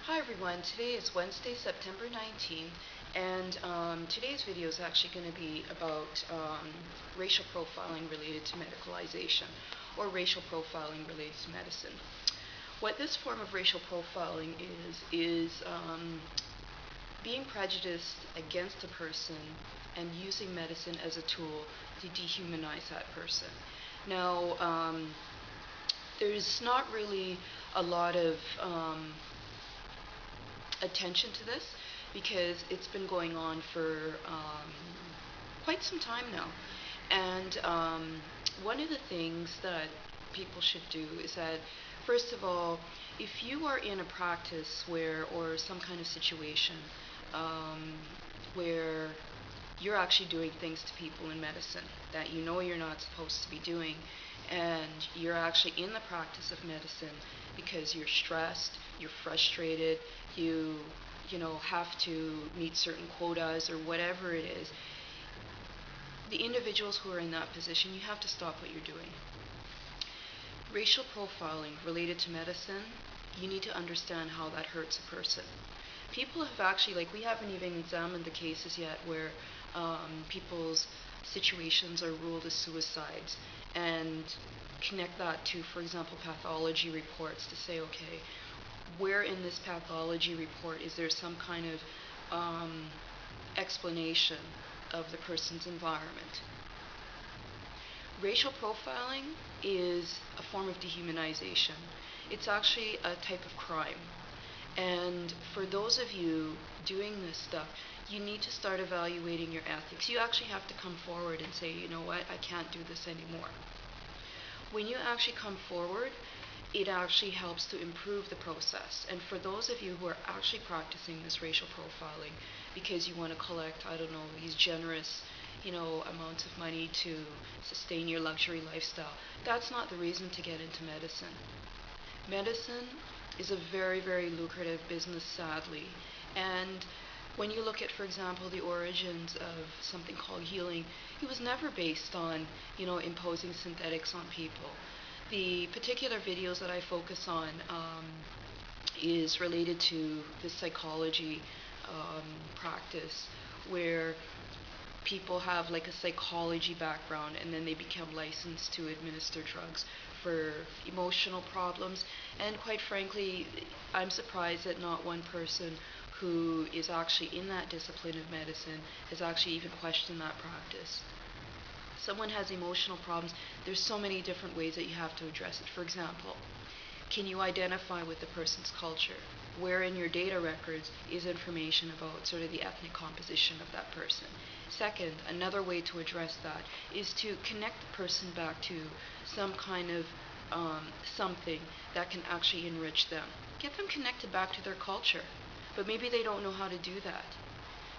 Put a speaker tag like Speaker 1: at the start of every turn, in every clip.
Speaker 1: Hi everyone, today is Wednesday, September 19th, and today's video is actually going to be about racial profiling related to medicalization, or racial profiling related to medicine. What this form of racial profiling is being prejudiced against a person and using medicine as a tool to dehumanize that person. Now, there's not really a lot of attention to this because it's been going on for quite some time now. And one of the things that people should do is that, first of all, if you are in a practice or some kind of situation where you're actually doing things to people in medicine that you know you're not supposed to be doing, and you're actually in the practice of medicine because you're stressed, you're frustrated, you have to meet certain quotas or whatever it is, the individuals who are in that position, you have to stop what you're doing. Racial profiling related to medicine, you need to understand how that hurts a person. People have actually, we haven't even examined the cases yet where people's situations are ruled as suicides, and connect that to, for example, pathology reports to say, okay, where in this pathology report is there some kind of explanation of the person's environment. Racial profiling is a form of dehumanization. It's actually a type of crime. And for those of you doing this stuff, you need to start evaluating your ethics. You actually have to come forward and say, you know what, I can't do this anymore. When you actually come forward, it actually helps to improve the process. And for those of you who are actually practicing this racial profiling because you want to collect, these generous, amounts of money to sustain your luxury lifestyle, that's not the reason to get into medicine. Medicine is a very, very lucrative business, sadly. And when you look at, for example, the origins of something called healing, it was never based on, imposing synthetics on people. The particular videos that I focus on is related to the psychology practice, where people have a psychology background and then they become licensed to administer drugs for emotional problems. And quite frankly, I'm surprised that not one person who is actually in that discipline of medicine has actually even questioned that practice. Someone has emotional problems, there's so many different ways that you have to address it. For example, can you identify with the person's culture? Where in your data records is information about sort of the ethnic composition of that person? Second, another way to address that is to connect the person back to some kind of something that can actually enrich them. Get them connected back to their culture, but maybe they don't know how to do that.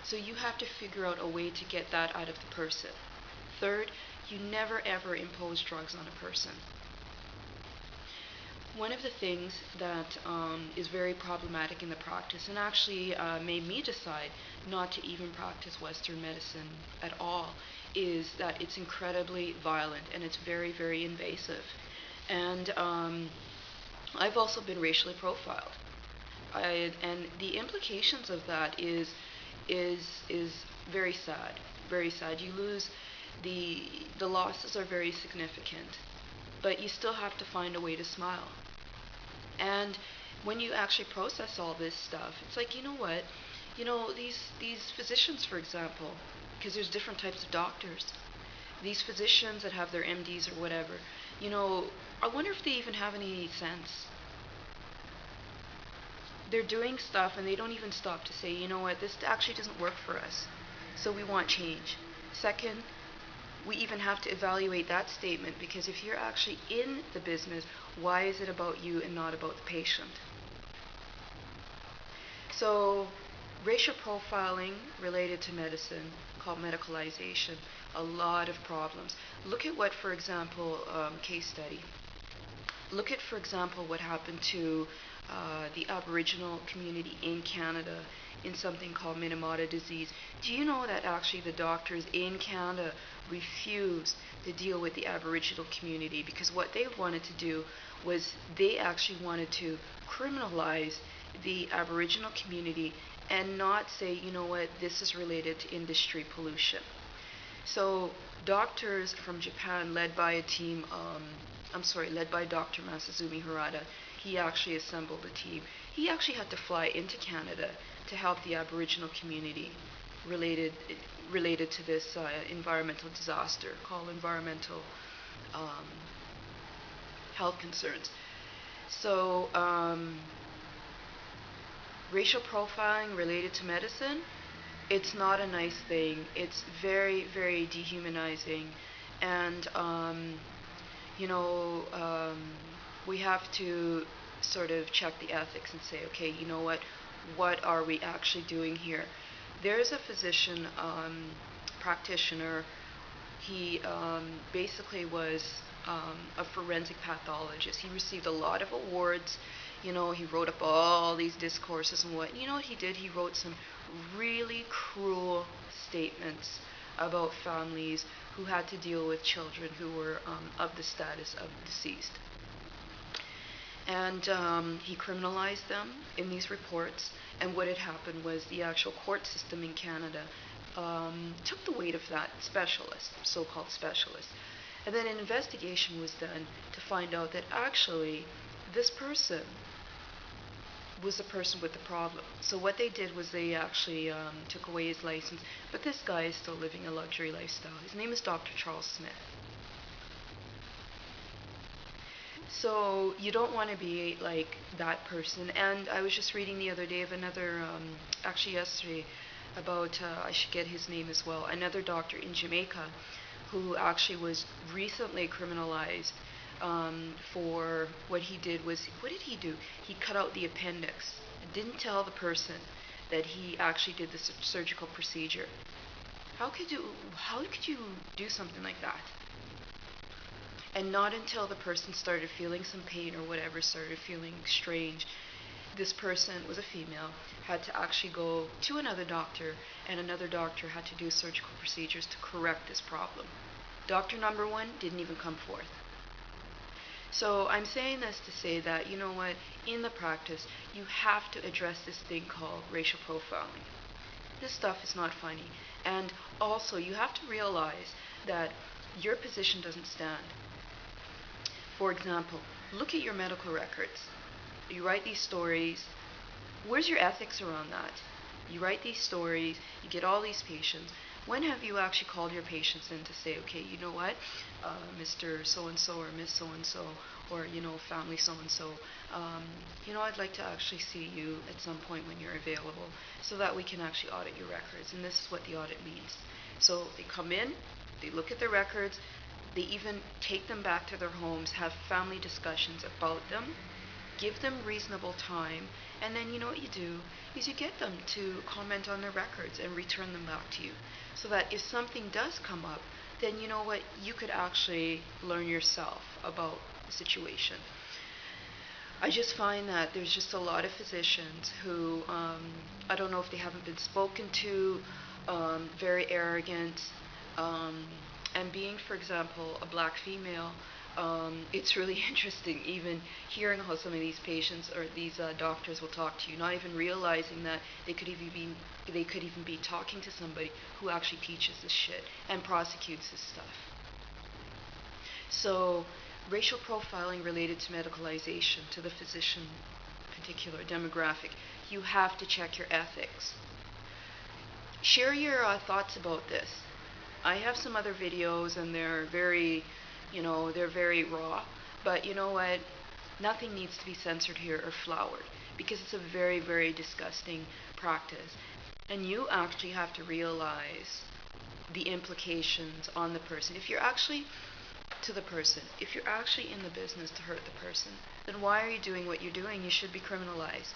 Speaker 1: So you have to figure out a way to get that out of the person. Third, you never ever impose drugs on a person. One of the things that is very problematic in the practice, and actually made me decide not to even practice Western medicine at all, is that it's incredibly violent and it's very, very invasive. And I've also been racially profiled. And the implications of that is very sad, very sad. You lose, the losses are very significant, but you still have to find a way to smile. And when you actually process all this stuff, it's like, you know what, these physicians, for example, because there's different types of doctors, these physicians that have their MDs or whatever, I wonder if they even have any sense. They're doing stuff and they don't even stop to say, you know what, this actually doesn't work for us, so we want change. Second, we even have to evaluate that statement, because if you're actually in the business, why is it about you and not about the patient? So, racial profiling related to medicine, called medicalization, a lot of problems. Look at what, for example, case study. Look at, for example, what happened to the Aboriginal community in Canada in something called Minamata disease. Do you know that actually the doctors in Canada refused to deal with the Aboriginal community because what they wanted to do was they actually wanted to criminalize the Aboriginal community and not say, you know what, this is related to industry pollution. So doctors from Japan, led by a team, led by Dr. Masazumi Harada, he actually assembled a team. He actually had to fly into Canada to help the Aboriginal community related to this environmental disaster called environmental um, health concerns. So racial profiling related to medicine, it's not a nice thing. It's very, very dehumanizing. And, you know, we have to sort of check the ethics and say, okay, you know what are we actually doing here? There's a physician, practitioner. He basically was a forensic pathologist. He received a lot of awards. You know, he wrote up all these discourses and what. You know what he did? He wrote some really cruel statements about families who had to deal with children who were of the status of deceased. And he criminalized them in these reports. And what had happened was the actual court system in Canada took the weight of that specialist, so-called specialist. And then an investigation was done to find out that actually this person was the person with the problem. So what they did was they actually took away his license. But this guy is still living a luxury lifestyle. His name is Dr. Charles Smith. So you don't want to be like that person. And I was just reading the other day of another, actually yesterday, about, I should get his name as well, another doctor in Jamaica who actually was recently criminalized for what he did was, what did he do? He cut out the appendix and didn't tell the person that he actually did the surgical procedure. How could you do something like that? And not until the person started feeling some pain or whatever, started feeling strange, this person was a female, had to actually go to another doctor, and another doctor had to do surgical procedures to correct this problem. Doctor number one didn't even come forth. So I'm saying this to say that, you know what, in the practice, you have to address this thing called racial profiling. This stuff is not funny. And also, you have to realize that your position doesn't stand. For example, look at your medical records. You write these stories. Where's your ethics around that? You write these stories, you get all these patients. When have you actually called your patients in to say, okay, you know what, Mr. So-and-so or Miss So-and-so, or, you know, family so-and-so, you know, I'd like to actually see you at some point when you're available so that we can actually audit your records. And this is what the audit means. So they come in, they look at their records, they even take them back to their homes, have family discussions about them, give them reasonable time, and then you know what you do is you get them to comment on their records and return them back to you. So that if something does come up, then you know what, you could actually learn yourself about the situation. I just find that there's just a lot of physicians who, I don't know if they haven't been spoken to, very arrogant, and being, for example, a black female, it's really interesting even hearing how some of these patients or these doctors will talk to you, not even realizing that they could even be talking to somebody who actually teaches this shit and prosecutes this stuff. So racial profiling related to medicalization, to the physician particular demographic, you have to check your ethics. Share your thoughts about this. I have some other videos and they're very, they're very raw, but you know what? Nothing needs to be censored here or flowered because it's a very, very disgusting practice. And you actually have to realize the implications on the person. If you're actually in the business to hurt the person, then why are you doing what you're doing? You should be criminalized.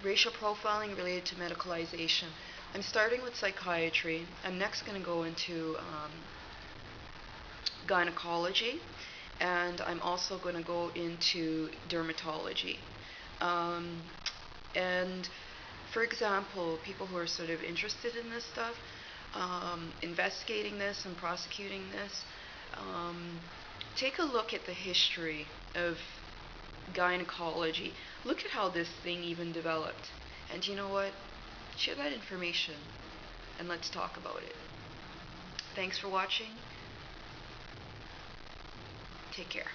Speaker 1: Racial profiling related to medicalization. I'm starting with psychiatry. I'm next going to go into gynecology, and I'm also going to go into dermatology. And for example, people who are sort of interested in this stuff, investigating this and prosecuting this, take a look at the history of gynecology. look at how this thing even developed. And you know what? Share that information and let's talk about it. Thanks for watching. Take care.